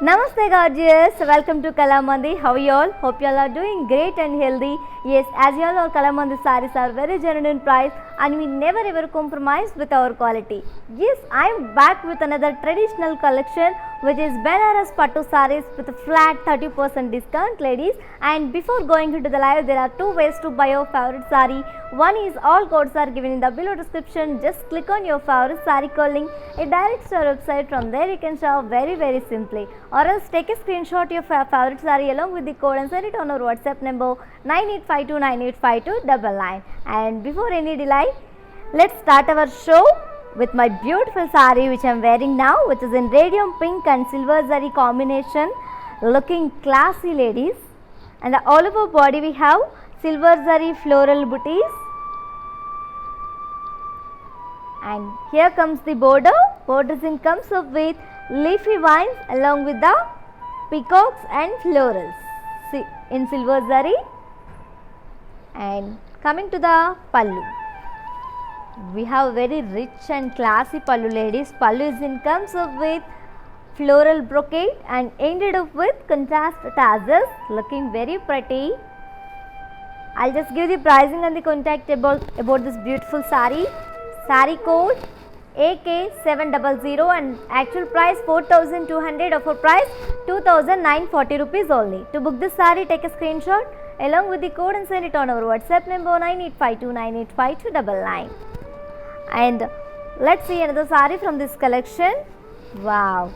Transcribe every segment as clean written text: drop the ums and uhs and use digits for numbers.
Namaste gorgeous, welcome to Kalamandi. How are you all? Hope you all are doing great and healthy. Yes, as you all know, Kalamandi sarees are very genuine price and we never ever compromise with our quality. Yes, I am back with another traditional collection which is Benaras Pattu sarees with a flat 30% discount ladies. And before going into the live, there are two ways to buy your favorite saree. One is all codes are given in the below description. Just click on your favorite saree code link. It directs to our website. From there you can shop very simply. Or else take a screenshot of your favorite saree along with the code and send it on our WhatsApp number 9852985299. And before any delay, let's start our show with my beautiful saree which I am wearing now, which is in radium pink and silver zari combination, looking classy ladies. And all over body we have silver zari floral booties. And here comes the border. Border comes up with leafy vines along with the peacocks and florals in silver zari. And coming to the pallu, we have very rich and classy pallu ladies. Pallu comes up with floral brocade and ended up with contrast tassels, looking very pretty. I'll just give the pricing and the contact about this beautiful saree. Saree code AK700 and actual price 4,200, offer price 2,940 rupees only. To book this saree, take a screenshot along with the code and send it on our WhatsApp number 9852985299. And let's see another saree from this collection. Wow,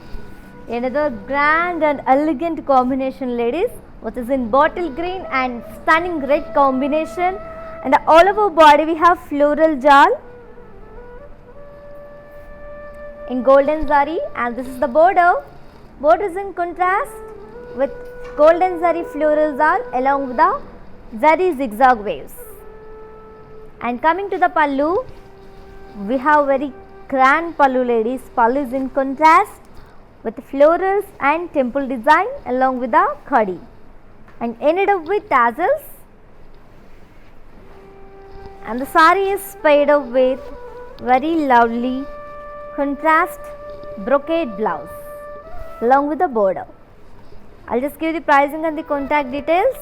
another grand and elegant combination ladies, which is in bottle green and stunning red combination. And all over body we have floral jal in golden zari, and this is the border. Border is in contrast with golden zari floral jal along with the zari zigzag waves. And coming to the pallu, we have very grand pallu ladies. Pallu is in contrast with florals and temple design along with the khadi and ended up with tassels. And the saree is paired up with very lovely contrast brocade blouse along with the border. I'll just give the pricing and the contact details.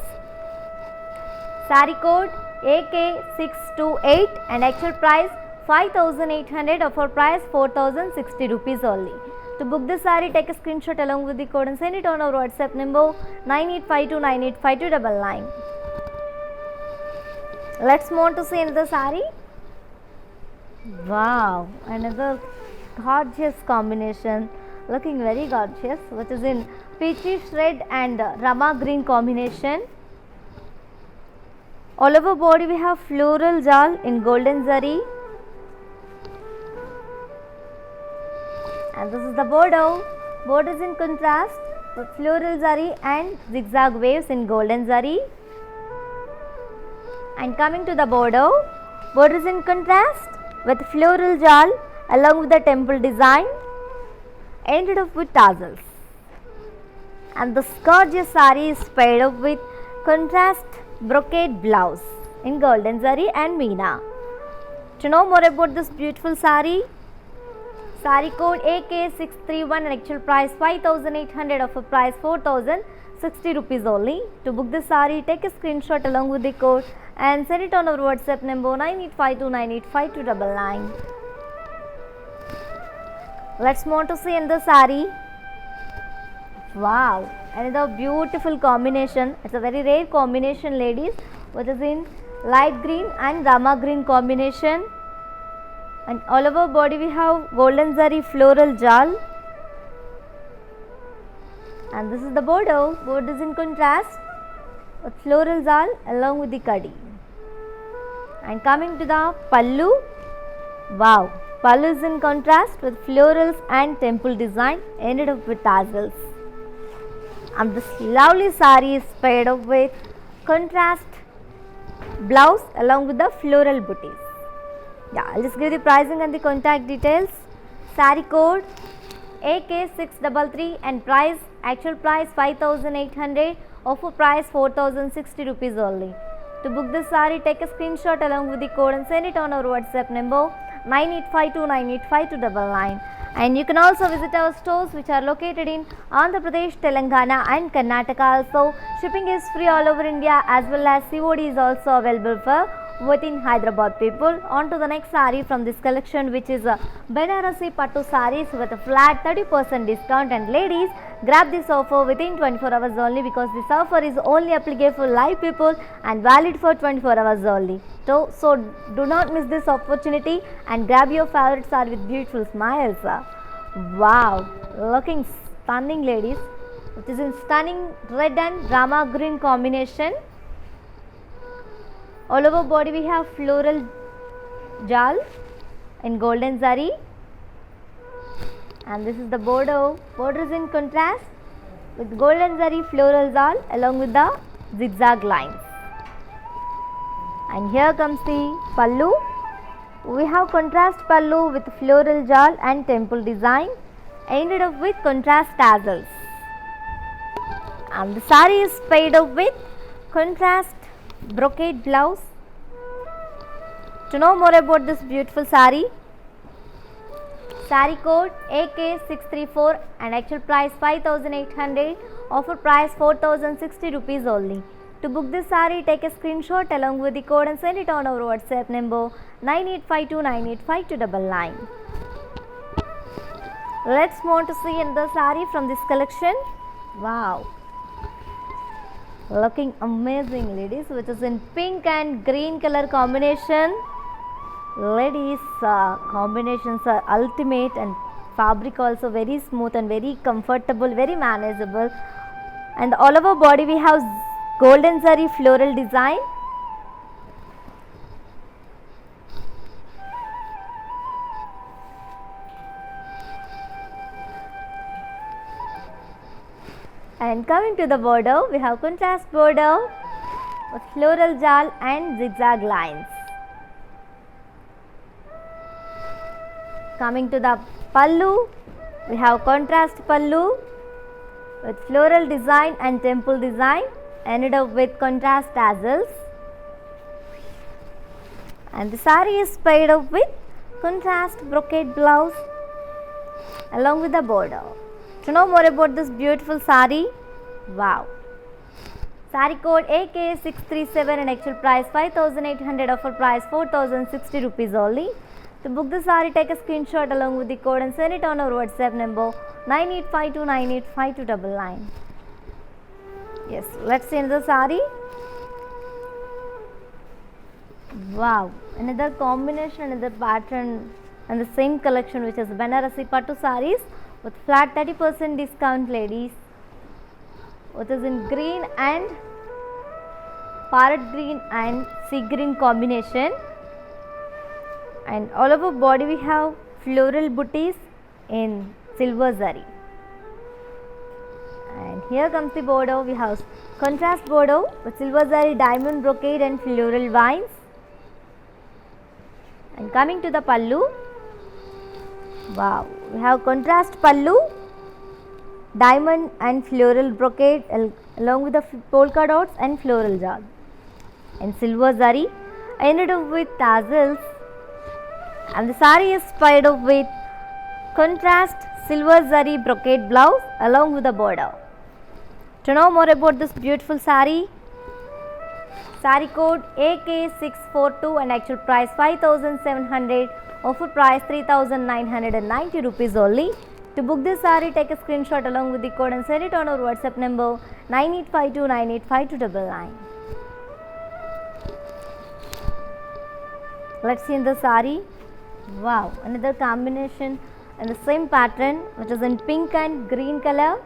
Saree code AK628 and actual price 5,800, offer price 4,060 rupees only. To book this saree, take a screenshot along with the code and send it on our WhatsApp number 9852985299. Let's move on to see another saree. Wow, another gorgeous combination, looking very gorgeous, which is in peachy red and rama green combination. All over body we have floral jal in golden zari, and this is the border. Border is in contrast with floral zari and zigzag waves in golden zari. And coming to the border, border is in contrast with floral jal along with the temple design, ended up with tassels. And this gorgeous saree is paired up with contrast brocade blouse in golden zari and meena. To know more about this beautiful saree, saree code AK631 and actual price 5,800, offer price 4,060 rupees only. To book this saree, take a screenshot along with the code and send it on our WhatsApp number 9852985299. Let's move on to see another saree. Wow, another beautiful combination. It's a very rare combination ladies, which is in light green and rama green combination. And all over body we have golden zari floral jal, and this is the border. Border is in contrast with floral jal along with the khadi. And coming to the pallu, wow, pallu is in contrast with florals and temple design, ended up with tassels. And this lovely saree is paired up with contrast blouse along with the floral booties. Yeah, I'll just give the pricing and the contact details. Saree code AK633 and price, actual price 5,800, offer price 4,060 rupees only. To book this saree, take a screenshot along with the code and send it on our WhatsApp number 9852985299. And you can also visit our stores which are located in Andhra Pradesh, Telangana and Karnataka also. Shipping is free all over India as well as COD is also available for within Hyderabad people. On to the next saree from this collection, which is a Banarasi Pattu sarees with a flat 30% discount. And ladies, grab this offer within 24 hours only, because this offer is only applicable for live people and valid for 24 hours only. So do not miss this opportunity and grab your favorite saree with beautiful smiles. Wow, looking stunning ladies. It is in stunning red and Rama green combination. All over body we have floral jal in golden zari, and this is the border. Border is in contrast with golden zari floral jal along with the zigzag lines. And here comes the pallu. We have contrast pallu with floral jal and temple design, ended up with contrast tassels. And the saree is paired up with contrast brocade blouse. To know more about this beautiful saree, saree code AK634 and actual price 5800, offer price 4060 rupees only. To book this saree, take a screenshot along with the code and send it on our WhatsApp number 9852985299. Let's move on to see another saree from this collection. Wow, looking amazing ladies, which is in pink and green color combination. Ladies, combinations are ultimate, and fabric also very smooth and very comfortable, very manageable. And all over body we have golden zari floral design. And coming to the border, we have contrast border with floral jal and zigzag lines. Coming to the pallu, we have contrast pallu with floral design and temple design, ended up with contrast tassels. And the saree is paired up with contrast brocade blouse along with the border. To know more about this beautiful saree, wow, saree code AK637 and actual price 5800, offer price 4060 rupees only. To book the saree, take a screenshot along with the code and send it on our WhatsApp number 9852985299. Yes, let's see another saree. Wow, another combination, another pattern and the same collection, which is Banarasi Pattu sarees with flat 30% discount ladies. It is in green and parrot green and sea green combination. And all over body we have floral booties in silver zari. And here comes the border. We have contrast border with silver zari, diamond brocade and floral vines. And coming to the pallu, wow, we have contrast pallu, diamond and floral brocade along with the polka dots and floral jal and silver zari, ended up with tassels. And the saree is paired up with contrast silver zari brocade blouse along with the border. To know more about this beautiful saree, saree code AK642 and actual price 5700, offer price 3990 rupees only. To book this saree, take a screenshot along with the code and send it on our WhatsApp number 9852985299. Let's see in the saree. Wow, another combination and the same pattern, which is in pink and green color.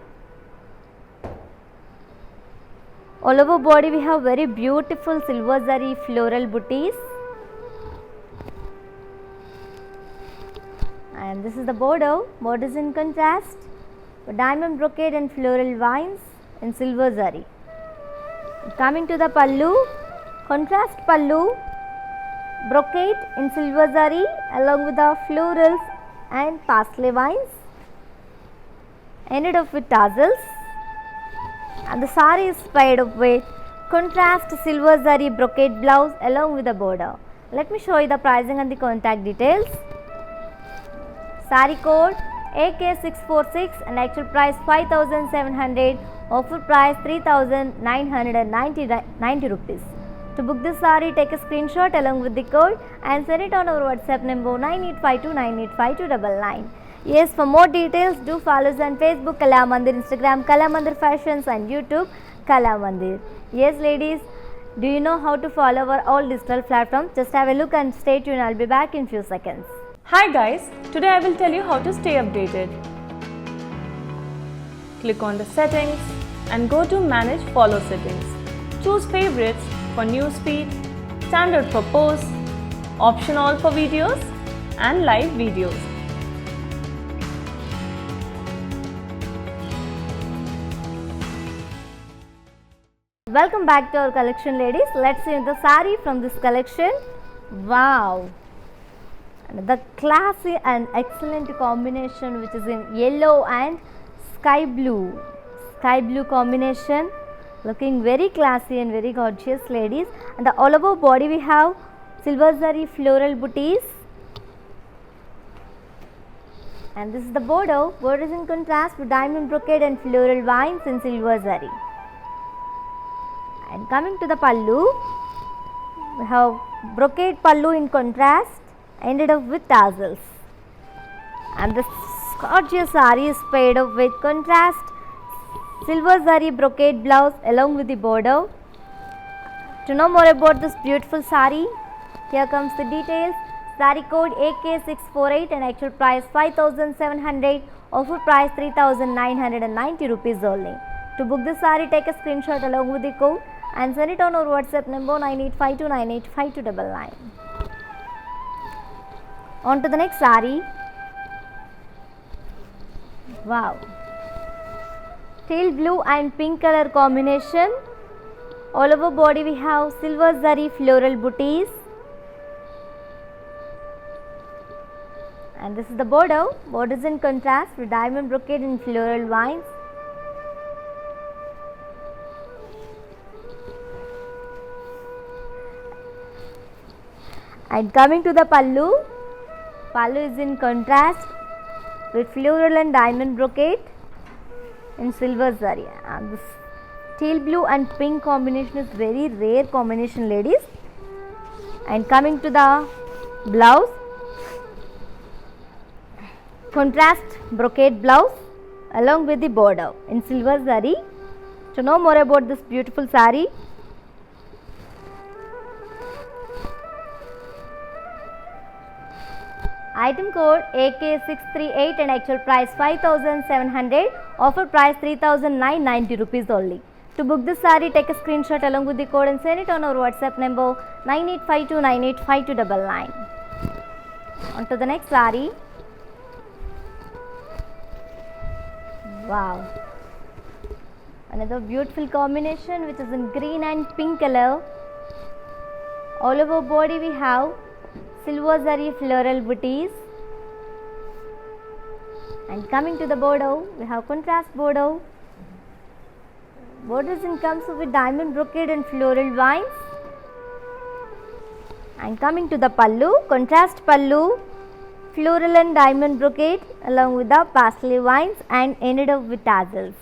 All over body we have very beautiful silver zari floral booties. And this is the border. Border is in contrast with diamond brocade and floral vines in silver zari. Coming to the pallu, contrast pallu, brocade in silver zari along with the florals and parsley vines, ended up with tassels. And the saree is paired up with contrast silver zari brocade blouse along with the border. Let me show you the pricing and the contact details. Saree code AK646 and actual price 5700, offer price 3990 rupees. To book this saree, take a screenshot along with the code and send it on our WhatsApp number 9852985299. Yes, for more details, do follow us on Facebook Kala Mandir, Instagram Kala Mandir Fashions and YouTube Kala Mandir. Yes, ladies, do you know how to follow our all digital platforms? Just have a look and stay tuned. I'll be back in few seconds. Hi guys, today I will tell you how to stay updated. Click on the settings and go to manage follow settings. Choose favorites for newsfeed, standard for posts, option all for videos and live videos. Welcome back to our collection, ladies. Let's see the saree from this collection. Wow, the classy and excellent combination which is in yellow and sky blue combination, looking very classy and very gorgeous, ladies. And the all over body we have silver zari floral booties, and this is the border. Border is in contrast with diamond brocade and floral vines in silver zari. And coming to the pallu, we have brocade pallu in contrast, ended up with tassels, and this gorgeous saree is paired up with contrast silver zari brocade blouse along with the border. To know more about this beautiful saree, here comes the details. Saree code AK648 and actual price 5700, offer price 3990 rupees only. To book this saree, take a screenshot along with the code and send it on our WhatsApp number 9852985299. On to the next saree. Wow, teal blue and pink color combination. All over body we have silver zari floral booties, and this is the border. Border is in contrast with diamond brocade and floral vines. And coming to the pallu, pallu is in contrast with floral and diamond brocade in silver zari. And this teal blue and pink combination is very rare combination, ladies. And coming to the blouse, contrast brocade blouse along with the border in silver zari. To know more about this beautiful saree, item code AK638 and actual price 5700, offer price 3990 rupees only. To book this saree, take a screenshot along with the code and send it on our WhatsApp number 9852985299. On to the next saree. Wow, another beautiful combination which is in green and pink color. All over body we have silver zari floral booties, and coming to the border we have contrast border. Borders in comes with diamond brocade and floral vines. And coming to the pallu, contrast pallu, floral and diamond brocade along with the parsley vines and ended up with tassels.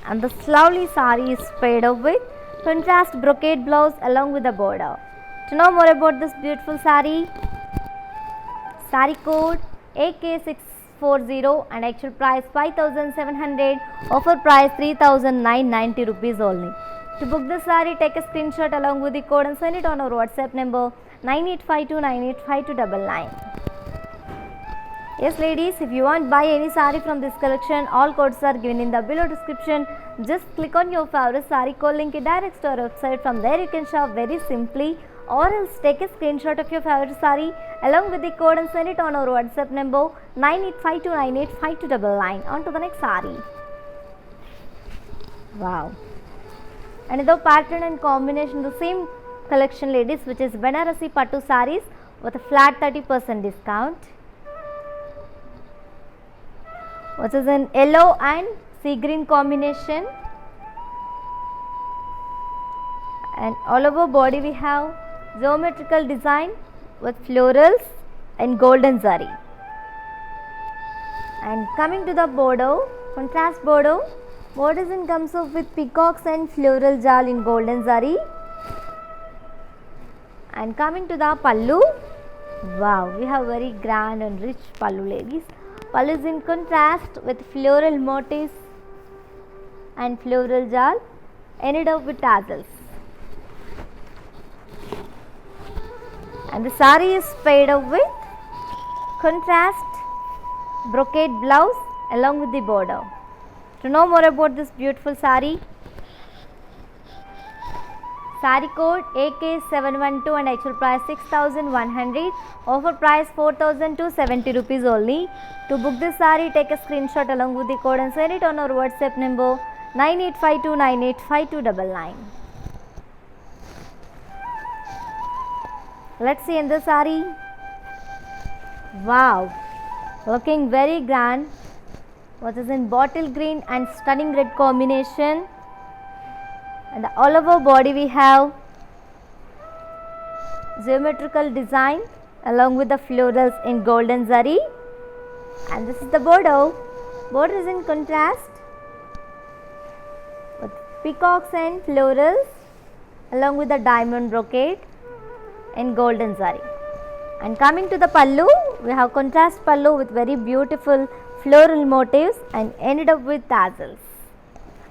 And the lovely saree is paired up with contrast brocade blouse along with the border. To know more about this beautiful saree, saree code AK640 and actual price 5700, offer price 3990 rupees only. To book this saree, take a screenshot along with the code and send it on our WhatsApp number 9852985299. Yes, ladies, if you want buy any saree from this collection, all codes are given in the below description. Just click on your favorite saree code link, it directs to our website. From there you can shop very simply, or else take a screenshot of your favorite saree along with the code and send it on our WhatsApp number 9852985299. On to the next saree. Wow, another pattern and combination the same collection, ladies, which is Banarasi Pattu sarees with a flat 30% discount, which is in yellow and sea green combination, and all over body we have geometrical design with florals and golden zari. And coming to the border, contrast border. Border comes up with peacocks and floral jal in golden zari. And coming to the pallu, wow, we have very grand and rich pallu, ladies. Pallu is in contrast with floral motifs and floral jal, ended up with tassels. And the sari is paired up with contrast brocade blouse along with the border. To know more about this beautiful sari, sari code AK712 and actual price 6100, offer price 4270 rupees only. To book this sari, take a screenshot along with the code and send it on our WhatsApp number 9852985299. Let's see in the sari. Wow, looking very grand. What is in bottle green and stunning red combination, and all over body we have geometrical design along with the florals in golden zari, and this is the border. Border is in contrast with peacocks and florals along with the diamond brocade in golden zari. And coming to the pallu, we have contrast pallu with very beautiful floral motifs and ended up with tassels.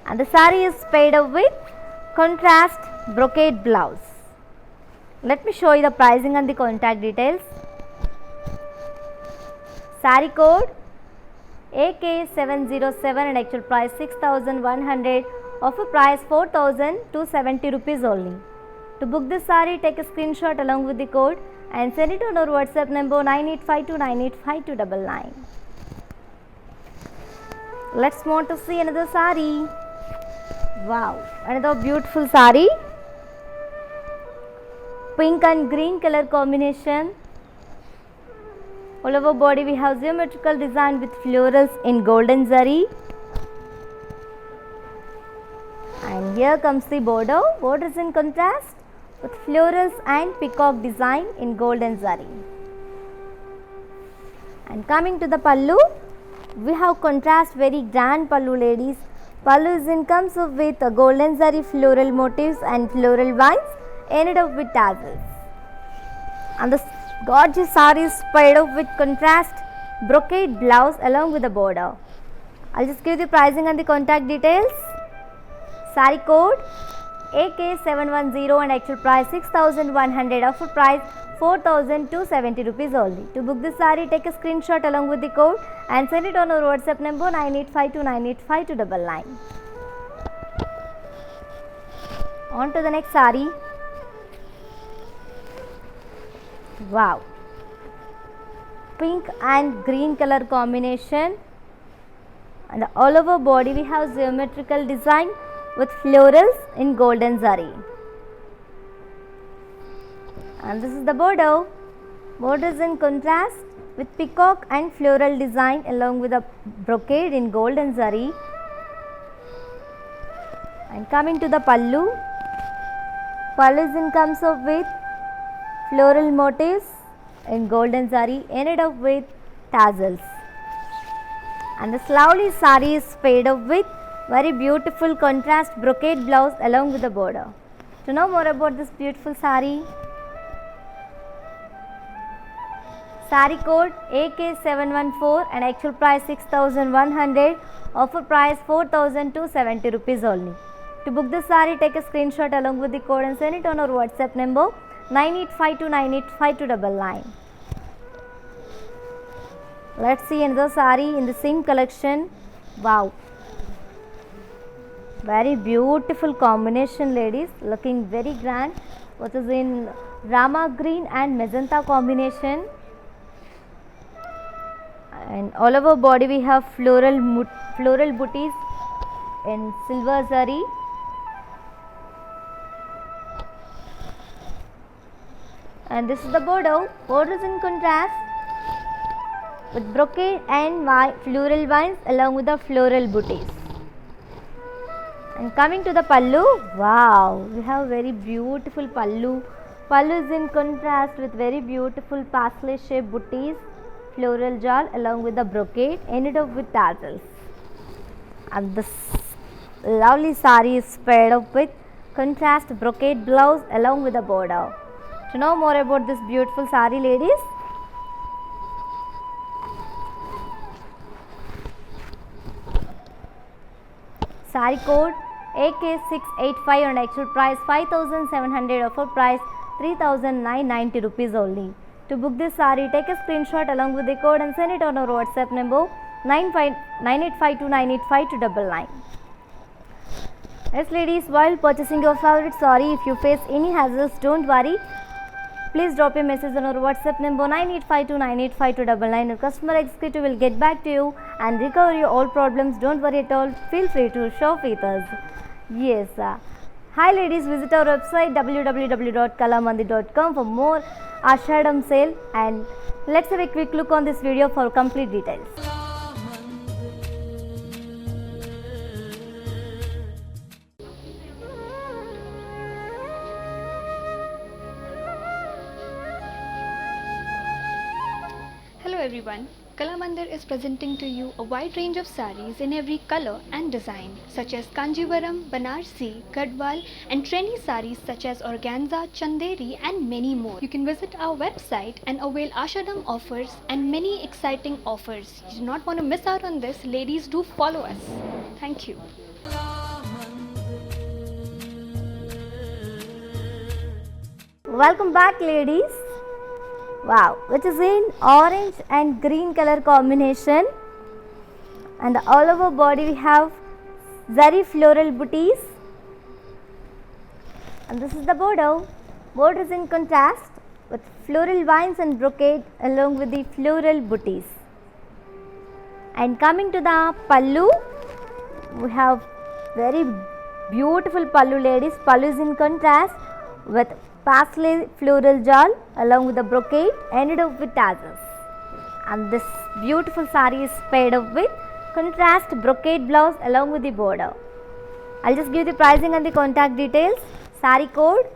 And the sari is paired up with contrast brocade blouse. Let me show you the pricing and the contact details. Sari code AK707 and actual price 6100, offer price 4270 rupees only. To book this sari, take a screenshot along with the code and send it on our WhatsApp number 9852985299. Let's move on to see another sari. Wow, another beautiful sari. Pink and green color combination. All over body we have geometrical design with florals in golden zari. And here comes the border. Border is in contrast with florals and peacock design in golden zari. And coming to the pallu, we have contrast very grand pallu, ladies. Pallu is in comes up with golden zari floral motifs and floral vines ended up with tassels. And the gorgeous sari is paired up with contrast brocade blouse along with the border. I'll just give the pricing and the contact details. Sari code AK710 and actual price 6100, offer price 4270 rupees only. To book this sari, take a screenshot along with the code and send it on our WhatsApp number 9852985299. On to the next sari. Wow, pink and green color combination, and all over body we have geometrical design with florals in golden zari. And this is the border. Border is in contrast with peacock and floral design along with a brocade in golden zari. And coming to the pallu, pallu is in comes up with floral motifs in golden zari ended up with tassels. And the lovely sari is paired up with very beautiful contrast brocade blouse along with the border. To know more about this beautiful sari, sari code AK714 and actual price 6100, offer price 4270 rupees only. To book this sari, take a screenshot along with the code and send it on our WhatsApp number 9852985299. Let's see another sari in the same collection. Wow, very beautiful combination, ladies, looking very grand. What is in rama green and magenta combination, and all over body we have floral booties in silver zari. And this is the border. Border is in contrast with brocade and floral vines along with the floral booties. And coming to the pallu, wow, we have very beautiful pallu. Pallu is in contrast with very beautiful parsley shaped booties floral jal along with the brocade, ended up with tassels. And this lovely saree is paired up with contrast brocade blouse along with the border. To know more about this beautiful saree, ladies, saree code AK685 and actual price 5700, offer price 3990 rupees only. To book this saree, take a screenshot along with the code and send it on our WhatsApp number 9852985299. Yes, ladies, while purchasing your favorite saree, if you face any hassles, don't worry. Please drop a message on our WhatsApp number 9852985299. Our customer executive will get back to you and recover your all problems. Don't worry at all. Feel free to shop with us. Yes. Hi, ladies. Visit our website www.kalamandi.com for more Ashadam sale, and let's have a quick look on this video for complete details. Hello everyone, Kalamandir is presenting to you a wide range of sarees in every color and design, such as Kanjivaram, Banarsi, Gadwal and trendy sarees such as Organza, Chanderi and many more. You can visit our website and avail Ashadam offers and many exciting offers. You do not want to miss out on this. Ladies, do follow us. Thank you. Welcome back, ladies. Wow, which is in orange and green color combination, and all over body we have zari floral booties, and this is the border. Border is in contrast with floral vines and brocade along with the floral booties. And coming to the pallu, we have very beautiful pallu, ladies. Pallu is in contrast with parsley floral jal along with the brocade, ended up with tassels. And this beautiful saree is paired up with contrast brocade blouse along with the border. I'll just give the pricing and the contact details. Saree code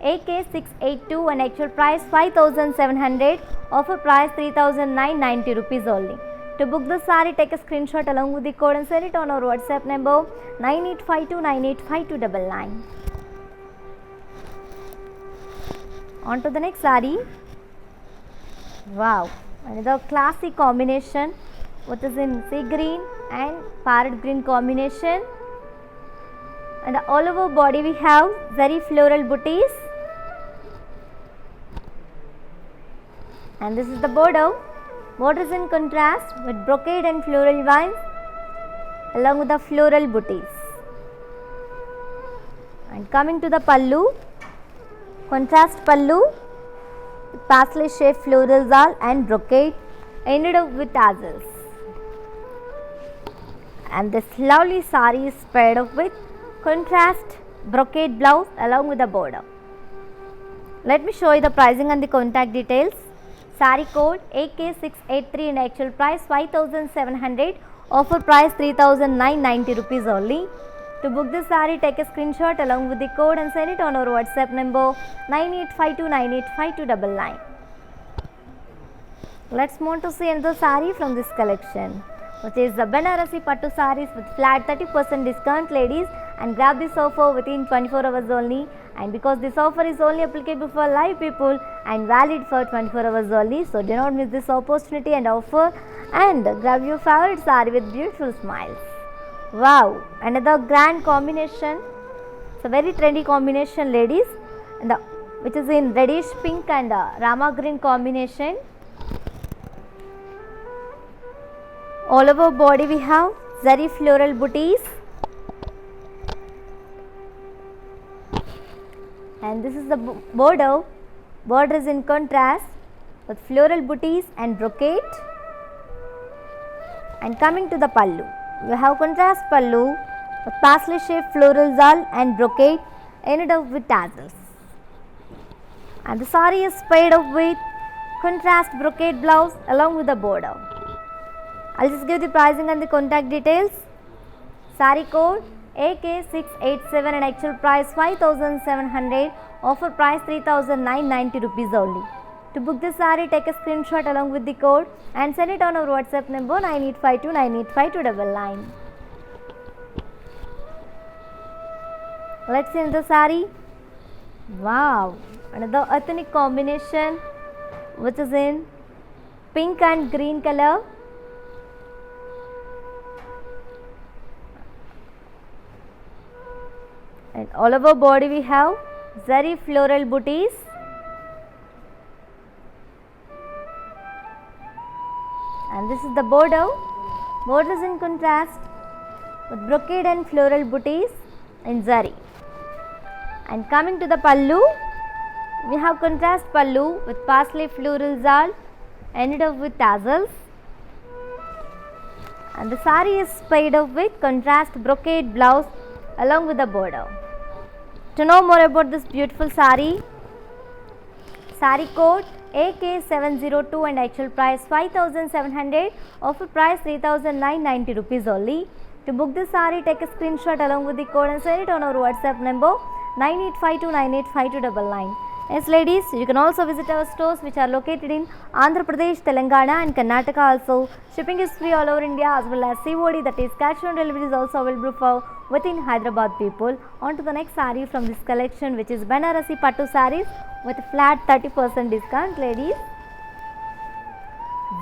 AK682 and actual price 5700, offer price 3990 rupees only. To book the saree, take a screenshot along with the code and send it on our WhatsApp number 9852985299. On to the next saree. Wow, another classic combination, which is in sea green and parrot green combination, and all over body we have zari floral booties, and this is the border. Border is in contrast with brocade and floral vines along with the floral booties. And coming to the pallu, contrast pallu, parsley shaped floral zal and brocade, ended up with tassels. And this lovely saree is paired up with contrast brocade blouse along with the border. Let me show you the pricing and the contact details. Saree code AK683 and actual price 5700, offer price 3990 rupees only. To book this saree, take a screenshot along with the code and send it on our WhatsApp number 9852985299. Let's move on to see another saree from this collection, which is the Banarasi Pattu sarees with flat 30% discount, ladies, and grab this offer within 24 hours only. And because this offer is only applicable for live people and valid for 24 hours only, so do not miss this opportunity and offer, and grab your favorite saree with beautiful smiles. Wow, another grand combination. It's a very trendy combination, ladies, and which is in reddish pink and rama green combination. All over body we have zari floral booties, and this is the border. Border is in contrast with floral booties and brocade. And coming to the pallu, we have contrast pallu with parsley shaped floral zal and brocade, ended up with tassels. And the saree is paired up with contrast brocade blouse along with the border. I'll just give the pricing and the contact details. Saree code AK687 and actual price 5700, offer price 3990 rupees only. To book this saree, take a screenshot along with the code and send it on our WhatsApp number 9852985299. Let's see the saree. Wow, another ethnic combination which is in pink and green color. And all over body we have zari floral booties. And this is the border. Border is in contrast with brocade and floral booties in zari. And coming to the pallu, we have contrast pallu with parsley floral zal ended up with tassels. And the saree is paired up with contrast brocade blouse along with the border. To know more about this beautiful saree, saree code AK702 and actual price 5700, offer price 3990 rupees only. To book this saree, take a screenshot along with the code and send it on our WhatsApp number 9852985299. Yes ladies, you can also visit our stores which are located in Andhra Pradesh, Telangana and Karnataka also. Shipping is free all over India as well as COD, that is cash on delivery, is also available for within Hyderabad people. On to the next saree from this collection, which is Banarasi Pattu sarees with a flat 30% discount ladies.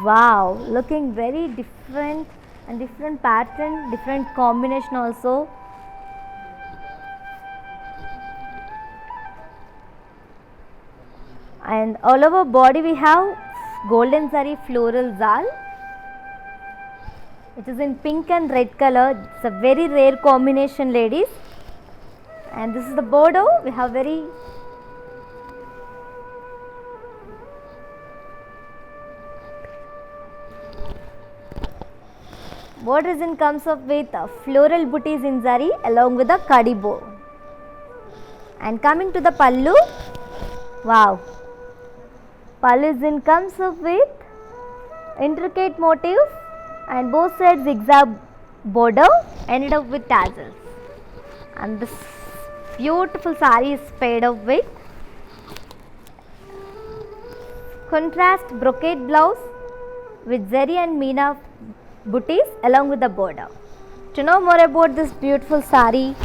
Wow, looking very different and different pattern, different combination also. And all over body we have golden zari floral zal. It is in pink and red color. It's a very rare combination ladies. And this is the border. We have very border is in comes up with floral booties in zari along with the kadi bow. And coming to the pallu, wow, pallu is in comes up with intricate motifs and both sides zigzag border ended up with tassels. And this beautiful saree is paired up with contrast brocade blouse with zari and meena booties along with the border. To know more about this beautiful saree,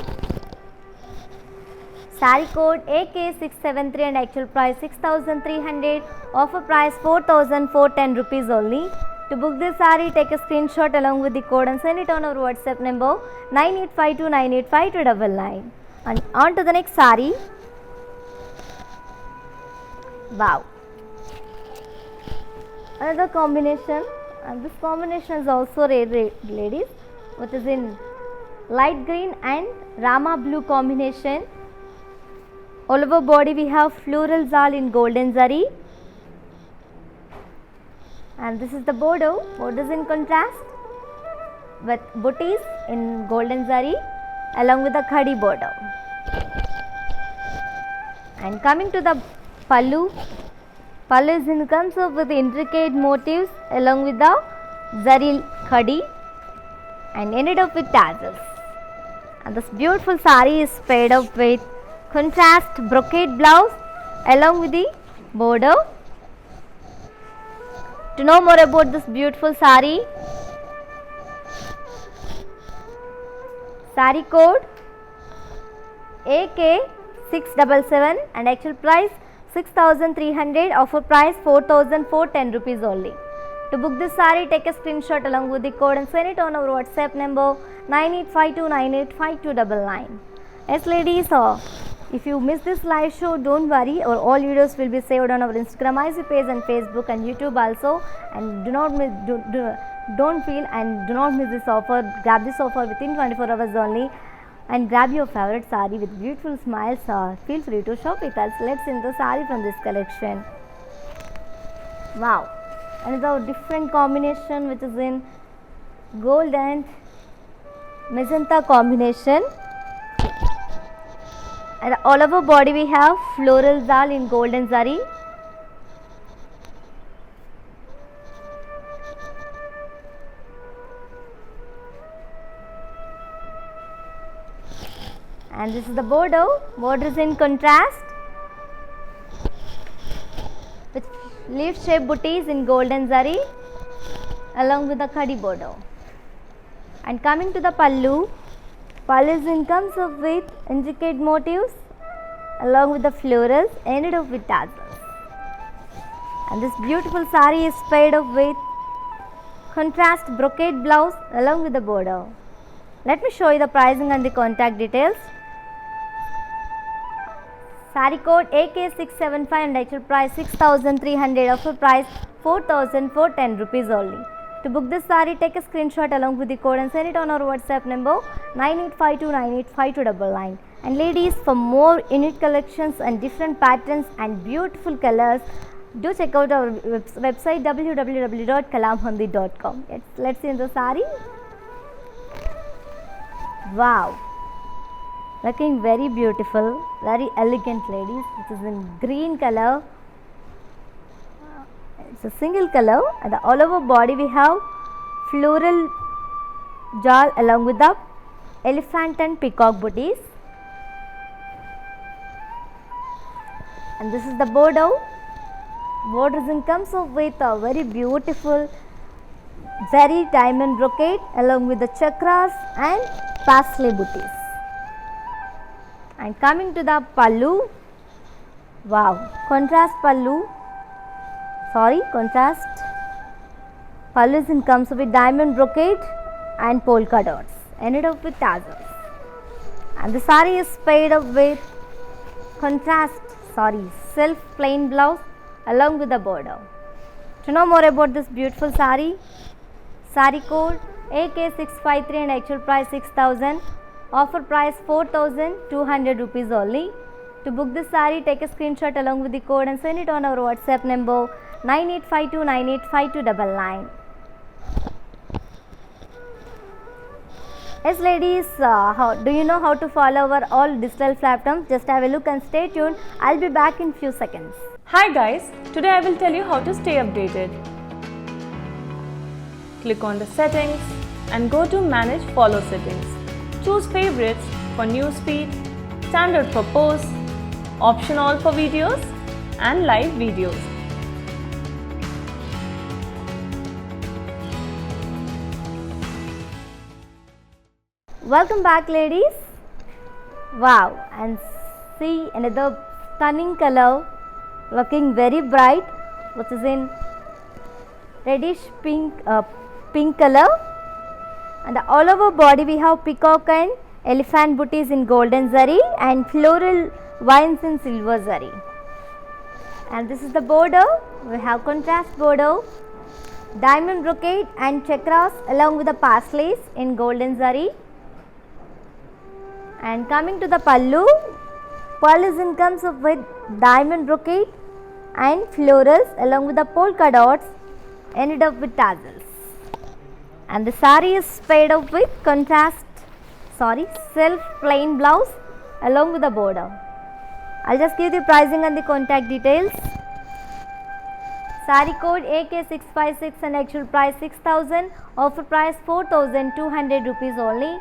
saree code AK673 and actual price 6300, offer price 4410 rupees only. To book this saree, take a screenshot along with the code and send it on our WhatsApp number 9852985299. And on to the next saree. Wow, another combination, and this combination is also rare ladies, which is in light green and rama blue combination. All over body we have floral zal in golden zari. And this is the border. Border is in contrast with booties in golden zari along with the khadi border. And coming to the pallu, pallu is in comes up with intricate motifs along with the zari khadi and ended up with tassels. And this beautiful saree is paired up with contrast brocade blouse along with the border. To know more about this beautiful saree, saree code AK677 and actual price 6300, offer price 4410 rupees only. To book this saree, take a screenshot along with the code and send it on our WhatsApp number 9852985299. Yes ladies, if you miss this live show, don't worry, our all videos will be saved on our Instagram IC page and Facebook and YouTube also. And don't feel and do not miss this offer. Grab this offer within 24 hours only and grab your favorite saree with beautiful smiles. Feel free to shop with us. Let's see the saree from this collection. Wow, another different combination which is in gold and magenta combination. And all over body we have floral zal in golden zari. And this is the border. Border is in contrast with leaf shape booties in golden zari along with the khadi border. And coming to the pallu, pallu is in comes up with intricate motifs along with the florals ended up with tassels. And this beautiful sari is paired up with contrast brocade blouse along with the border. Let me show you the pricing and the contact details. Sari code AK675 and actual price 6300, offer price 4410 rupees only. To book this sari, take a screenshot along with the code and send it on our WhatsApp number 9852985299. And ladies, for more unique collections and different patterns and beautiful colors, do check out our website www.kalamhandi.com. Let's see in the sari. Wow, looking very beautiful, very elegant, ladies. It is in green color. It's a single color, and the all over body we have floral jal along with the elephant and peacock booties. And this is the border. Borders in comes up with a very beautiful zari diamond brocade along with the chakras and parsley booties. And coming to the pallu, wow, contrast pallu is in comes with diamond brocade and polka dots ended up with tassels. And the sari is paired up with self plain blouse along with the border. To know more about this beautiful sari, sari code AK653 and actual price 6000, offer price 4200 rupees only. To book this sari, take a screenshot along with the code and send it on our WhatsApp number 9852985299. Yes ladies, do you know how to follow our all digital platforms? Just have a look and stay tuned. I'll be back in few seconds. Hi guys, today I will tell you how to stay updated. Click on the settings and go to manage follow settings. Choose favorites for newsfeed, standard for posts, option all for videos and live videos. Welcome back ladies. Wow, and see another stunning color looking very bright, which is in reddish pink color, and the all over body we have peacock and elephant booties in golden zari and floral vines in silver zari. And this is the border. We have contrast border, diamond brocade and chakras along with the parsleys in golden zari. And coming to the pallu, pallu in comes up with diamond brocade and florals along with the polka dots ended up with tassels. And the sari is paired up with self plain blouse along with the border. I'll just give the pricing and the contact details. Sari code AK656 and actual price 6000, offer price 4200 rupees only.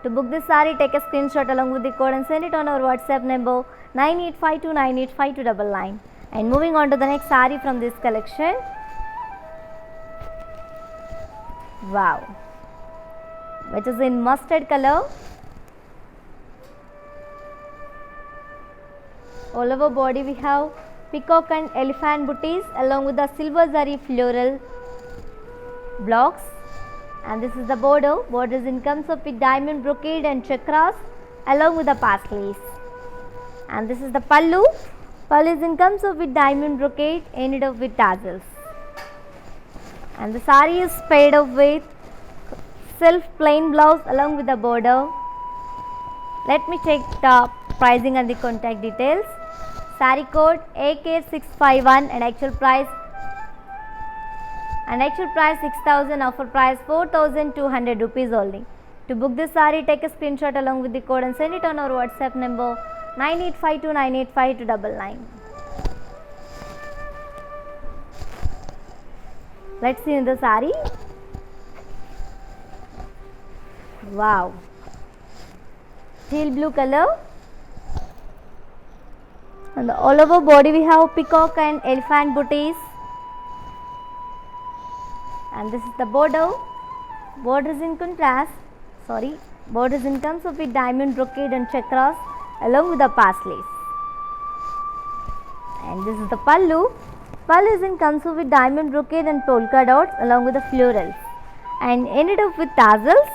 To book this sari, take a screenshot along with the code and send it on our WhatsApp number 9852985299. And moving on to the next sari from this collection. Wow, which is in mustard color. All over body we have peacock and elephant booties along with the silver zari floral blocks. And this is the border. Borders in comes up with diamond brocade and chakras along with the parsleys. And this is the pallu. Pallu is in comes up with diamond brocade ended up with tassels. And the sari is paired up with self plain blouse along with the border. Let me check the pricing and the contact details. Sari code AK651 and actual price 6000, offer price 4200 rupees only. To book this sari, take a screenshot along with the code and send it on our WhatsApp number 9852985299. Let's see in the sari. Wow, teal blue color And all over body we have peacock and elephant booties. And this is the border. Border is in contrast. Border is in terms of with diamond brocade and chakras along with the paisleys. And this is the pallu. Pallu is in comes with diamond brocade and polka dots along with the florals, and ended up with tassels.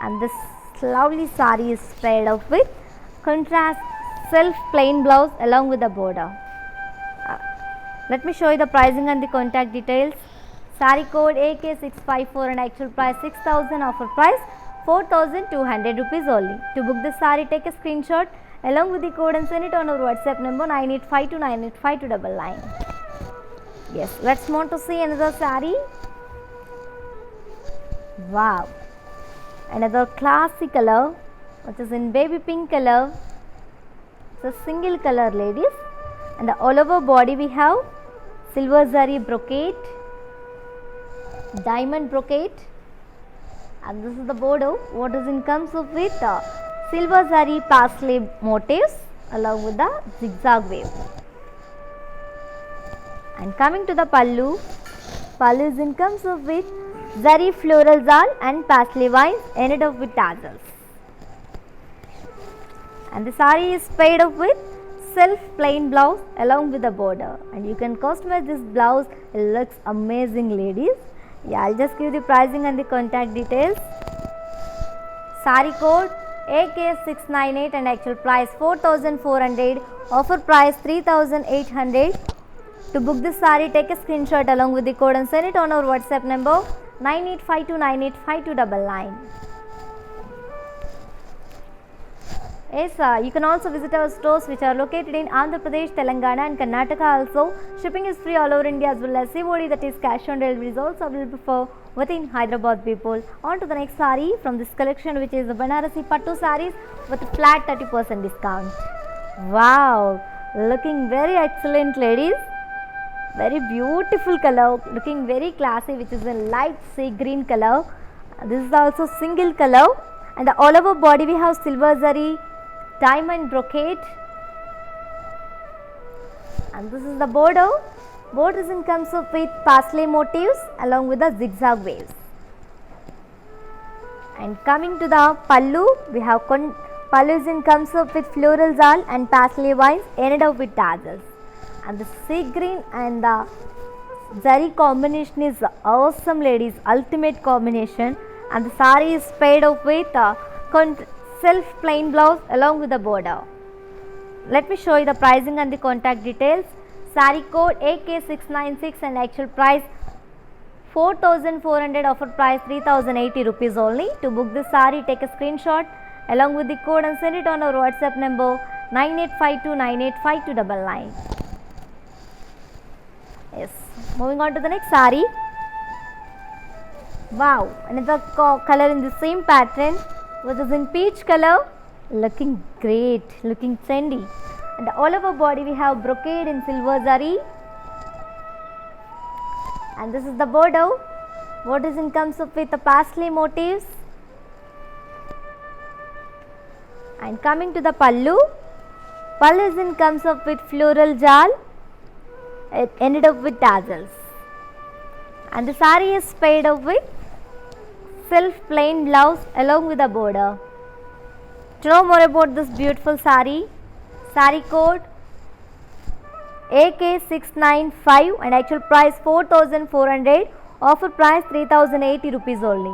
And this lovely sari is spread up with contrast self plain blouse along with the border. Let me show you the pricing and the contact details. Sari code AK654 and actual price 6,000, offer price 4,200 rupees only. To book this sari, take a screenshot along with the code and send it on our WhatsApp number 9852985299. Yes, let's move on to see another sari. Wow, another classic color which is in baby pink color. It's a single color, ladies, and all over body we have silver zari brocade, diamond brocade, and this is the border. What is in comes with silver zari parsley motifs along with the zigzag wave. And coming to the pallu, pallu is in comes with zari floral zal and parsley vines ended up with tassels. And the sari is paired up with self plain blouse along with the border, and you can customize this blouse. It looks amazing, ladies. Yeah, I'll just give the pricing and the contact details. Sari code AK698 and actual price 4,400, offer price 3,800. To book this sari, take a screenshot along with the code and send it on our WhatsApp number 9852985299. Yes, you can also visit our stores which are located in Andhra Pradesh, Telangana and Karnataka also. Shipping is free all over India as well as COD, that is cash on delivery, is also available for within Hyderabad people. On to the next sari from this collection, which is the Banarasi Pattu saris with a flat 30% discount. Wow, looking very excellent, ladies. Very beautiful color, looking very classy, which is a light sea green color. This is also single color, and all over body we have silver zari, diamond brocade, and this is the border. Border is in comes up with parsley motifs along with the zigzag waves. And coming to the pallu, we have pallu is in comes up with floral zal and parsley vines ended up with tassels. And the sea green and the zari combination is awesome, ladies, ultimate combination. And the sari is paired up with self plain blouse along with the border. Let me show you the pricing and the contact details. Sari code AK696 and actual price 4,400, offer price 3,080 rupees only. To book this sari, take a screenshot along with the code and send it on our WhatsApp number 9852985299. Yes, moving on to the next sari. Wow, another color in the same pattern, which is in peach color, looking great, looking trendy. And all over body we have brocade in silver zari, and this is the border. Border is in comes up with the parsley motifs. And coming to the pallu, pallu is in comes up with floral jal. It ended up with tassels, and the sari is paired up with self plain blouse along with the border. To know more about this beautiful sari, sari code AK695 and actual price 4,400, offer price 3,080 rupees only.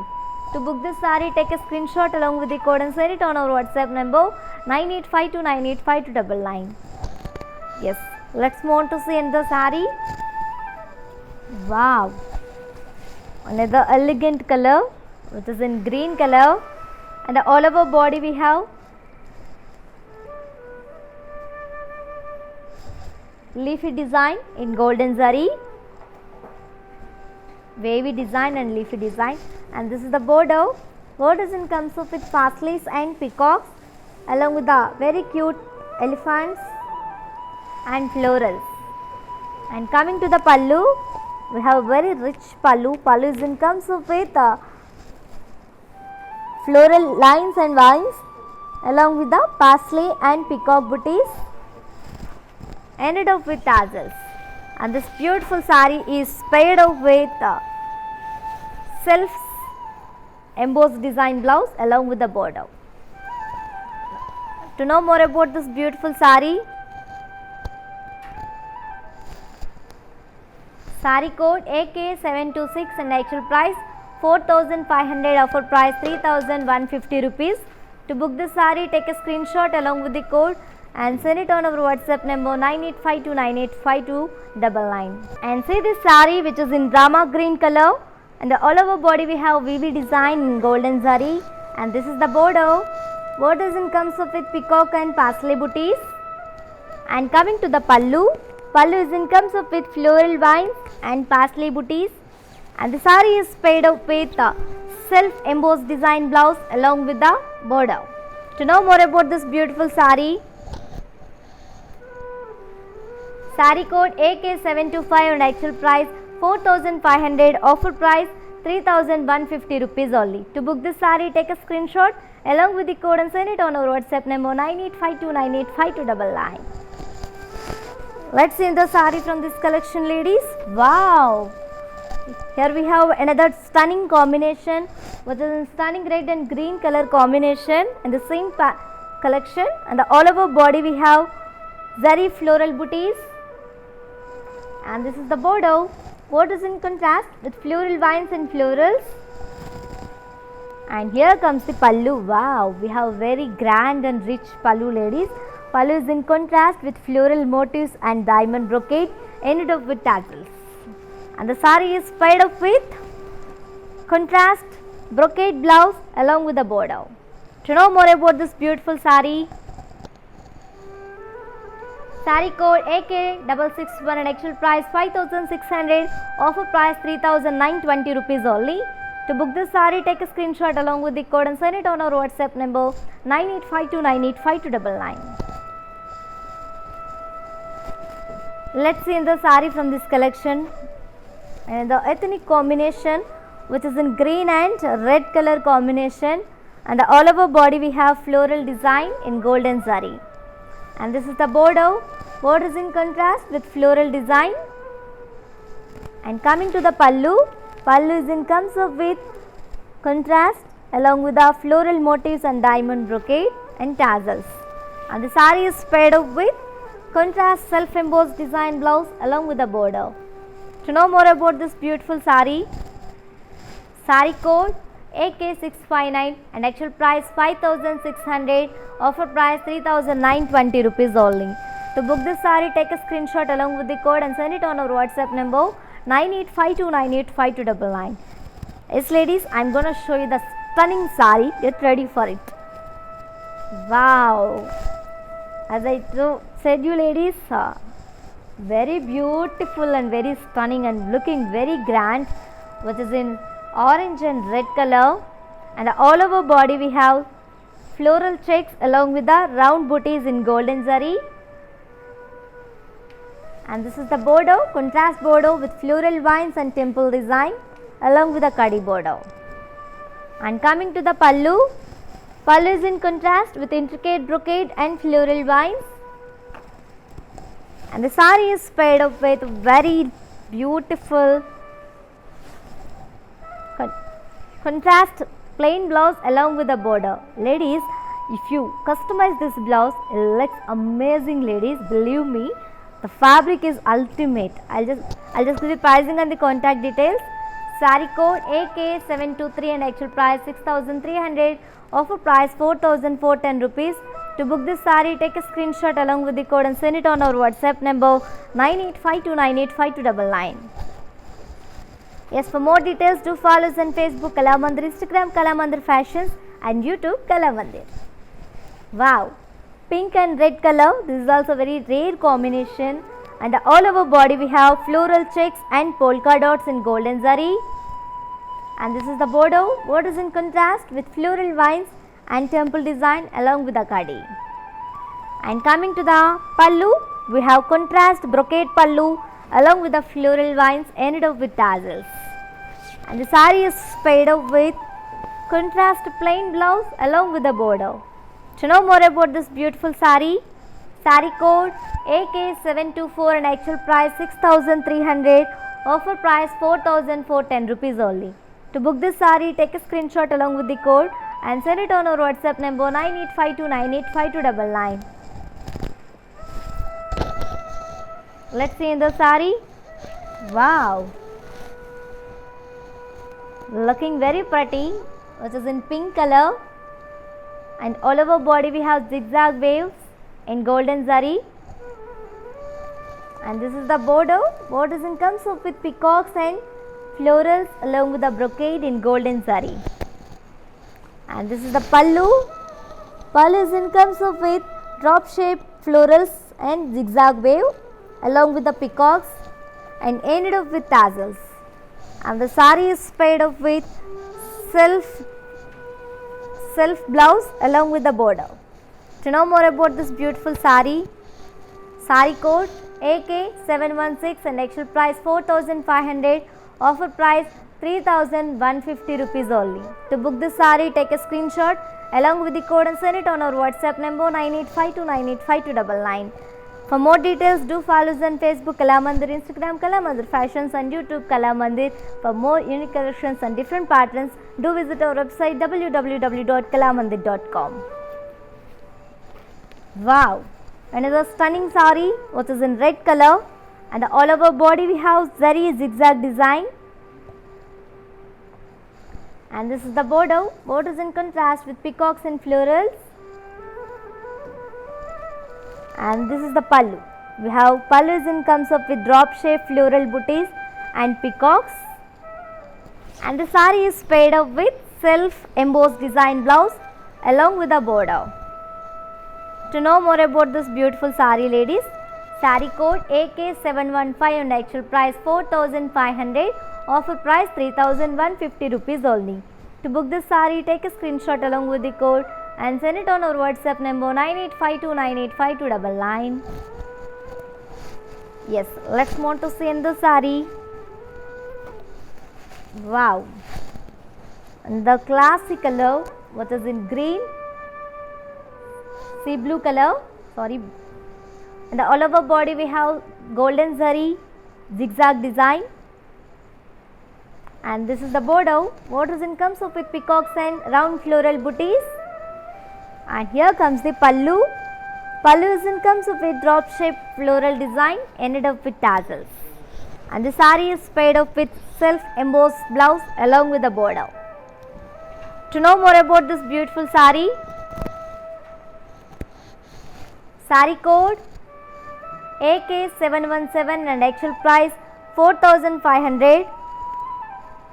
To book this sari, take a screenshot along with the code and send it on our WhatsApp number 9852985299. Yes, let's move on to see another sari. Wow, another elegant color, which is in green color, and all over body we have leafy design in golden zari, wavy design and leafy design, and this is the border. Border is in comes up with parsleys and peacocks along with the very cute elephants and florals. And coming to the pallu, we have very rich pallu. Pallu is in comes up with floral lines and vines along with the parsley and peacock booties. ended up with tassels. And this beautiful saree is paired up with self embossed design blouse along with the border. To know more about this beautiful saree, saree code AK726 and actual price 4,500, offer price 3,150 rupees. To book this saree, take a screenshot along with the code and send it on our WhatsApp number 9852985299. And see this saree which is in Rama green color, and all over body we have VV design in golden zari, and this is the border. Border comes up with peacock and parsley booties. And coming to the pallu, pallu comes up with floral vines and parsley booties, and the saree is paired up with self embossed design blouse along with the border. To know more about this beautiful saree, saree code AK725 and actual price 4,500, offer price 3,150 rupees only. To book this saree, take a screenshot along with the code and send it on our WhatsApp number 9852985299. Let's see the saree from this collection, ladies. Wow! Here we have another stunning combination, which is in stunning red and green color combination in the same collection, and all over body we have zari floral booties, and this is the border. Border is in contrast with floral vines and florals. And here comes the pallu. Wow, we have very grand and rich pallu, ladies. Pallu is in contrast with floral motifs and diamond brocade ended up with tassels. And the saree is paired up with contrast brocade blouse along with the border. To know more about this beautiful saree, saree code AK661 and actual price 5,600, offer price 3,920 rupees only. To book this saree, take a screenshot along with the code and send it on our WhatsApp number 9852985299. Let's see in the saree from this collection, and the ethnic combination which is in green and red color combination, and all over body we have floral design in golden zari, and this is the border. Border is in contrast with floral design. And coming to the pallu, pallu comes up with contrast along with the floral motifs and diamond brocade and tassels, and the saree is paired up with contrast self embossed design blouse along with the border. To know more about this beautiful saree, saree code AK659 and actual price 5,600, offer price 3,920 rupees only. To book this saree, take a screenshot along with the code and send it on our WhatsApp number 9852985299. Yes, ladies, I am going to show you the stunning saree. Get ready for it. Wow! As I said, you ladies, very beautiful and very stunning and looking very grand, which is in orange and red color, and all over body we have floral checks along with the round booties in golden zari, and this is the border, contrast border with floral vines and temple design along with the kadi border. And coming to the pallu, pallu is in contrast with intricate brocade and floral vines, and the saree is paired up with very beautiful contrast plain blouse along with the border. Ladies, if you customize this blouse, it looks amazing, ladies. Believe me, the fabric is ultimate. I'll just give the pricing and the contact details. Saree code AK723 and actual price 6,300, offer price 4,410 rupees. To book this saree, take a screenshot along with the code and send it on our WhatsApp number 9852985299. Yes, for more details, do follow us on Facebook Kalamandir, Instagram Kalamandir Fashions, and YouTube Kalamandir. Wow, pink and red color. This is also very rare combination, and all over body we have floral checks and polka dots in golden zari, and this is the border. Border is in contrast with floral vines and temple design along with the kadi. And coming to the pallu, we have contrast brocade pallu along with the floral vines ended up with tassels, and the saree is paired up with contrast plain blouse along with the border. To know more about this beautiful saree, Saree code AK724 and actual price 6300. Offer price 4410 rupees only. To book this saree, take a screenshot along with the code and send it on our WhatsApp number 9852985299. Let's see in the saree. Wow, looking very pretty, which is in pink color, and all over body we have zigzag waves in golden zari, and this is the border. Border comes up with peacocks and florals along with the brocade in golden zari, and this is the pallu. Pallu comes up with drop shaped florals and zigzag wave along with the peacocks and ended up with tassels, and the saree is paired up with self blouse along with the border. To know more about this beautiful saree, saree code AK716 and actual price 4500, offer price 3150 rupees only. To book this saree, take a screenshot along with the code and send it on our WhatsApp number 9852985299. For more details, do follow us on Facebook Kalamandir, Instagram Kalamandir Fashions and YouTube Kalamandir. For more unique collections and different patterns, do visit our website www.kalamandir.com. Wow, another stunning saree which is in red color, and all over body we have zari zigzag design, and this is the border. Border is in contrast with peacocks and florals, and this is the pallu. We have pallu comes up with drop shaped floral booties and peacocks, and the saree is paired up with self embossed design blouse along with the border. To know more about this beautiful saree, ladies, saree code AK715 and actual price 4500, offer price 3150 rupees only. To book this saree, take a screenshot along with the code and send it on our WhatsApp number 9852985299. Yes, let's move to see in the saree. Wow, and the classic color, what is in green, sea blue color, and the all over body we have golden zari zigzag design, and this is the border. Border comes up with peacocks and round floral booties, and here comes the pallu. Pallu comes up with drop shaped floral design ended up with tassels, and the saree is paired up with self embossed blouse along with the border. To know more about this beautiful saree, saree code AK717 and actual price 4500.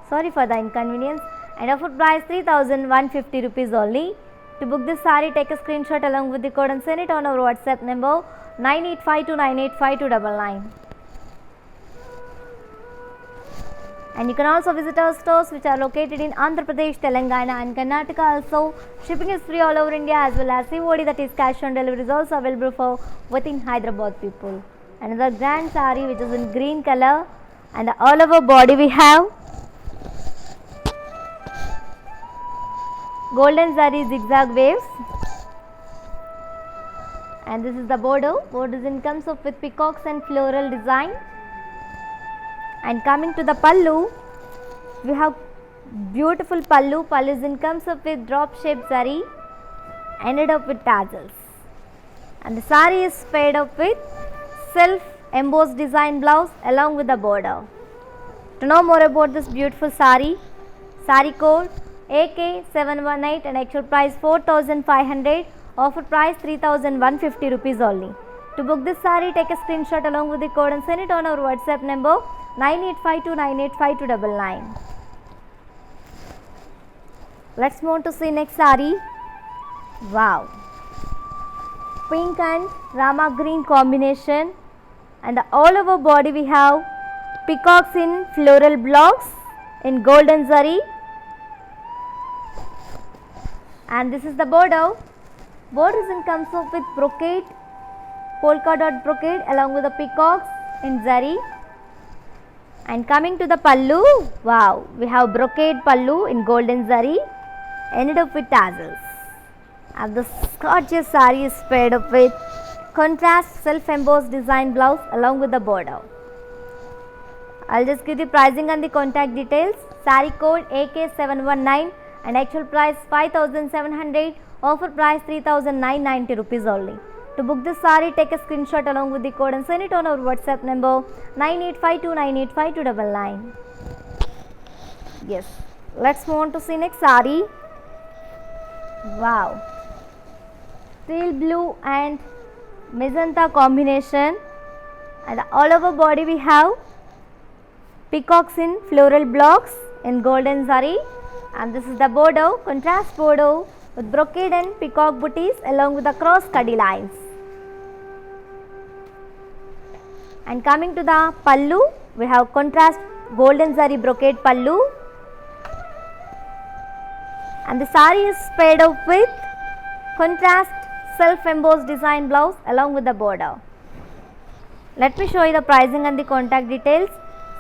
Sorry for the inconvenience, and offer price 3150 rupees only. To book this saree, take a screenshot along with the code and send it on our WhatsApp number 9852985299. And you can also visit our stores which are located in Andhra Pradesh, Telangana and Karnataka also. Shipping is free all over India, as well as COD, that is cash on delivery, is also available for within Hyderabad people. Another grand saree which is in green color, and all over body we have golden zari zigzag waves, and this is the border. Border comes up with peacocks and floral design, and coming to the pallu, we have beautiful pallu. Pallu comes up with drop shaped zari ended up with tassels, and the saree is paired up with self embossed design blouse along with the border. To know more about this beautiful saree, saree code AK718 and actual price 4500, offer price 3150 rupees only. To book this saree, take a screenshot along with the code and send it on our WhatsApp number 9852985299. Let's move to see next saree. Wow, pink and rama green combination, and all over body we have peacocks in floral blocks in golden zari, and this is the border. Border comes up with brocade, polka dot brocade along with the peacocks in zari. And coming to the pallu, wow, we have brocade pallu in golden zari ended up with tassels, and the gorgeous saree is paired up with contrast self-embossed design blouse along with the border. I'll just give the pricing and the contact details. Saree code AK719 and actual price 5700, offer price 3990 rupees only. To book this saree, take a screenshot along with the code and send it on our WhatsApp number 9852985299. Yes, let's move on to see next saree. Wow, teal blue and magenta combination, and all over body we have peacocks in floral blocks in golden zari, and this is the border, contrast border with brocade and peacock booties along with the cross cuddy lines. And coming to the pallu, we have contrast golden zari brocade pallu, and the saree is paired up with contrast self-embossed design blouse along with the border. Let me show you the pricing and the contact details.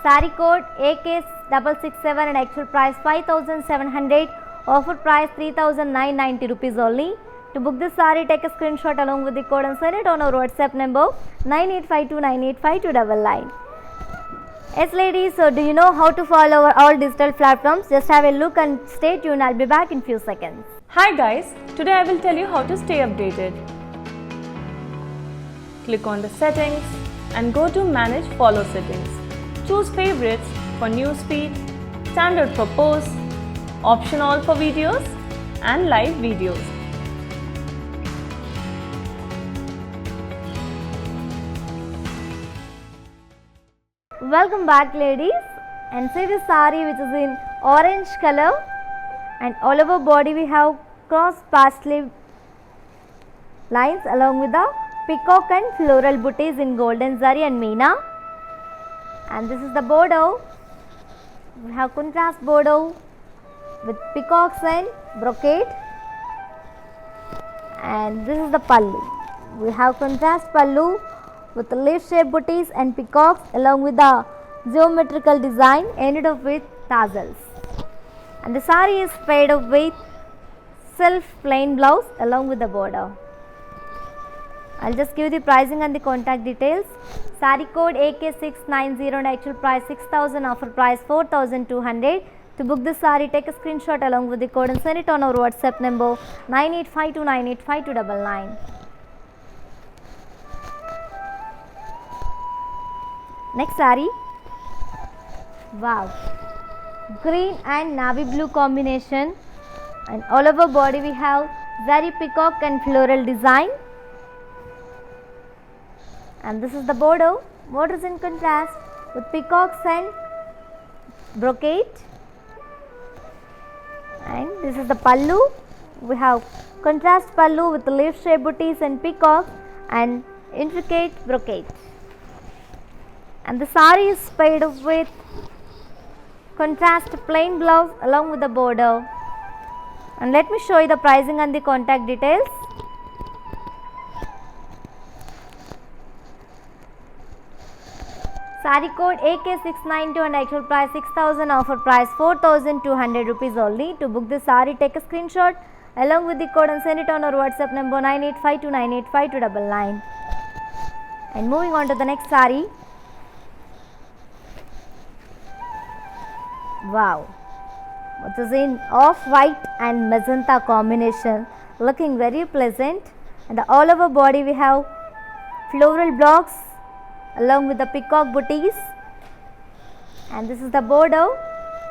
Saree code AK667 and actual price 5700, offer price 3990 rupees only. To book this saree, take a screenshot along with the code and send it on our WhatsApp number 9852985299. Yes ladies, so do you know how to follow our all digital platforms? Just have a look and stay tuned. I'll be back in few seconds. Hi guys, today I will tell you how to stay updated. Click on the settings and go to manage follow settings. Choose favorites for newsfeed, standard for posts, option all for videos and live videos. Welcome back ladies, and see this saree which is in orange color, and all over body we have cross parsley lines along with the peacock and floral booties in golden zari and meena, and this is the border. We have contrast border with peacocks and brocade, and this is the pallu. We have contrast pallu with leaf shaped booties and peacocks along with the geometrical design ended up with tassels, and the saree is paired up with self plain blouse along with the border. I'll just give the pricing and the contact details. Saree code AK690 and actual price 6000, offer price 4200. To book this saree, take a screenshot along with the code and send it on our WhatsApp number 9852985299. Next saree, wow, green and navy blue combination, and all over body we have zari peacock and floral design, and this is the border. Border is in contrast with peacocks and brocade, and this is the pallu. We have contrast pallu with leaf shaped booties and peacocks and intricate brocade, and the saree is paired up with contrast plain blouse along with the border. And let me show you the pricing and the contact details. Saree code AK692 and actual price 6000, offer price 4200 rupees only. To book this saree, take a screenshot along with the code and send it on our WhatsApp number 9852985299. And moving on to the next saree. Wow, which is in off-white and magenta combination, looking very pleasant, and all over body we have floral blocks along with the peacock booties, and this is the border.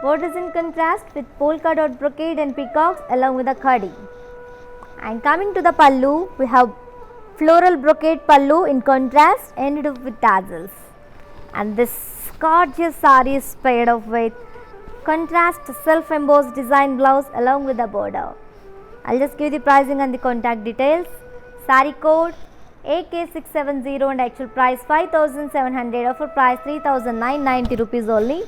Border is in contrast with polka dot brocade and peacocks along with the khadi. And coming to the pallu, we have floral brocade pallu in contrast ended up with tassels, and this gorgeous saree is paired up with contrast self-embossed design blouse along with the border. I'll just give the pricing and the contact details. Saree code AK670 and actual price 5700, offer price 3990 rupees only.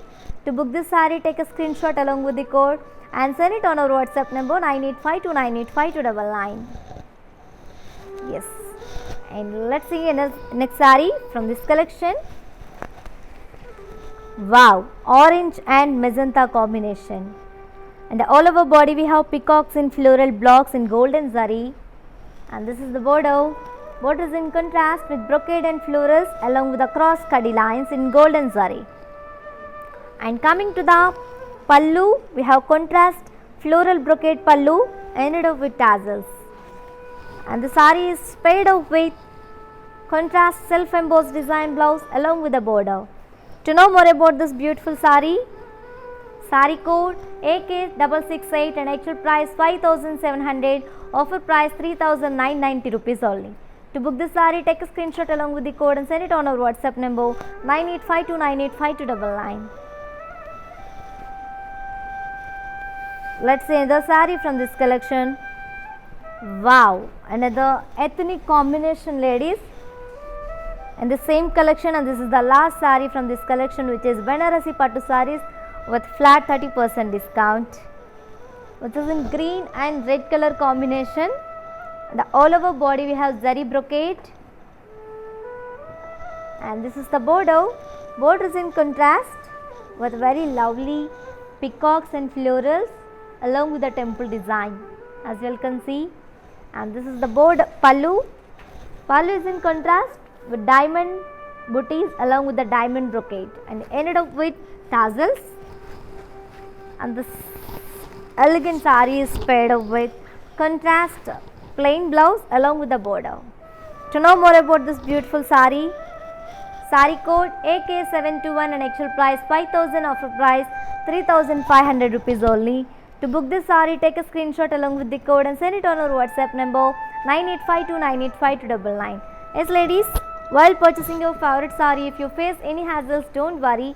To book this saree, take a screenshot along with the code and send it on our WhatsApp number 9852985299. Yes, and let's see next saree from this collection. Wow, orange and magenta combination, and all over body we have peacocks in floral blocks in golden zari, and this is the border. Border is in contrast with brocade and florals along with the cross cutty lines in golden zari. And coming to the pallu, we have contrast floral brocade pallu ended up with tassels. And the sari is paired up with contrast self-embossed design blouse along with the border. To know more about this beautiful sari code AK668 and actual price 5,700, offer price 3,990 rupees only. To book this sari, take a screenshot along with the code and send it on our WhatsApp number 9852985299. Let's see another sari from this collection. Wow, another ethnic combination, ladies. In the same collection, and this is the last sari from this collection, which is Banarasi Pattu saris with flat 30% discount, which is in green and red color combination. The all over body we have zari brocade, and this is the border. Border is in contrast with very lovely peacocks and florals along with the temple design, as you all can see. And this is the border pallu. Pallu is in contrast with diamond booties along with the diamond brocade and ended up with tassels. And this elegant sari is paired up with contrast plain blouse along with the border. To know more about this beautiful sari code AK721 and actual price 5,000, offer price 3,500 rupees only. To book this sari, take a screenshot along with the code and send it on our WhatsApp number 9852985299. Yes, ladies, while purchasing your favorite sari, if you face any hassles, don't worry.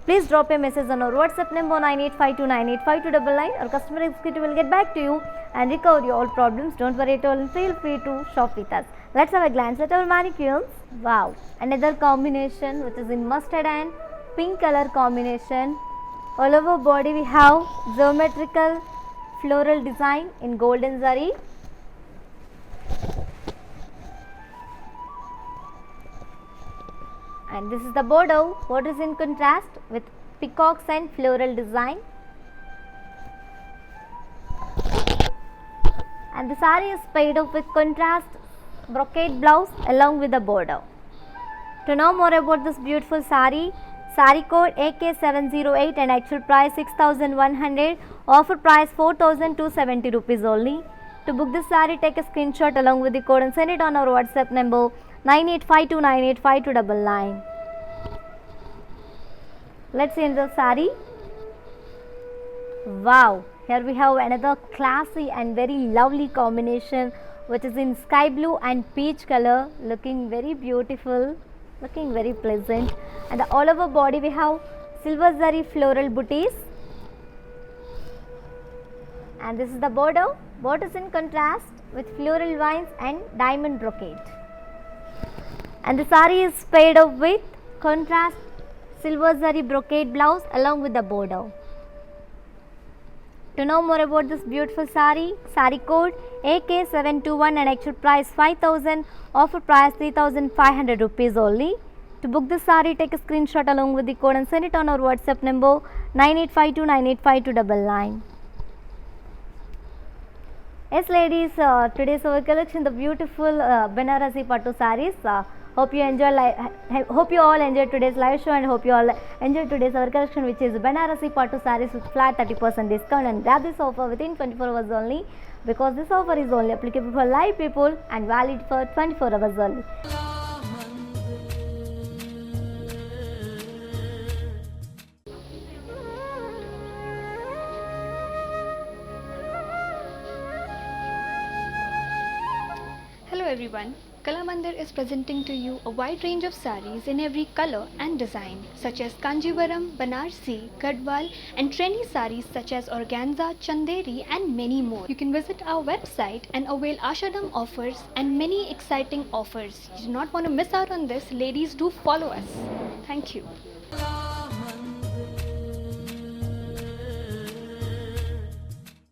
Please drop a message on our WhatsApp number 9852985299. Our customer executive will get back to you and recover your all problems. Don't worry at all and feel free to shop with us. Let's have a glance at our mannequins. Wow, another combination which is in mustard and pink color combination. All over body we have geometrical floral design in golden zari. And this is the border. Border is in contrast with peacocks and floral design. And the sari is paired up with contrast brocade blouse along with the border. To know more about this beautiful sari code AK708 and actual price 6,100, offer price 4,270 rupees only. To book this sari, take a screenshot along with the code and send it on our WhatsApp number 9852985299. Let's see another sari. Wow, here we have another classy and very lovely combination which is in sky blue and peach color, looking very beautiful, looking very pleasant. And the all over body we have silver zari floral booties. And this is the border. Border is in contrast with floral vines and diamond brocade. And the sari is paired up with contrast silver zari brocade blouse along with the border. To know more about this beautiful sari code AK721 and actual price 5,000, offer price 3,500 rupees only. To book this sari, take a screenshot along with the code and send it on our WhatsApp number 9852985299. Yes, ladies, today's our collection, the beautiful Banarasi Pattu saris. Hope you all enjoyed today's live show, and hope you all enjoyed today's our collection, which is Banarasi Pattu saris with flat 30% discount. And grab this offer within 24 hours only, because this offer is only applicable for live people and valid for 24 hours only. Hello everyone, Kalamandir is presenting to you a wide range of saris in every color and design, such as Kanjivaram, Banarsi, Gadwal and trendy saris such as organza, chanderi and many more. You can visit our website and avail Ashadam offers and many exciting offers. You do not want to miss out on this. Ladies, do follow us. Thank you.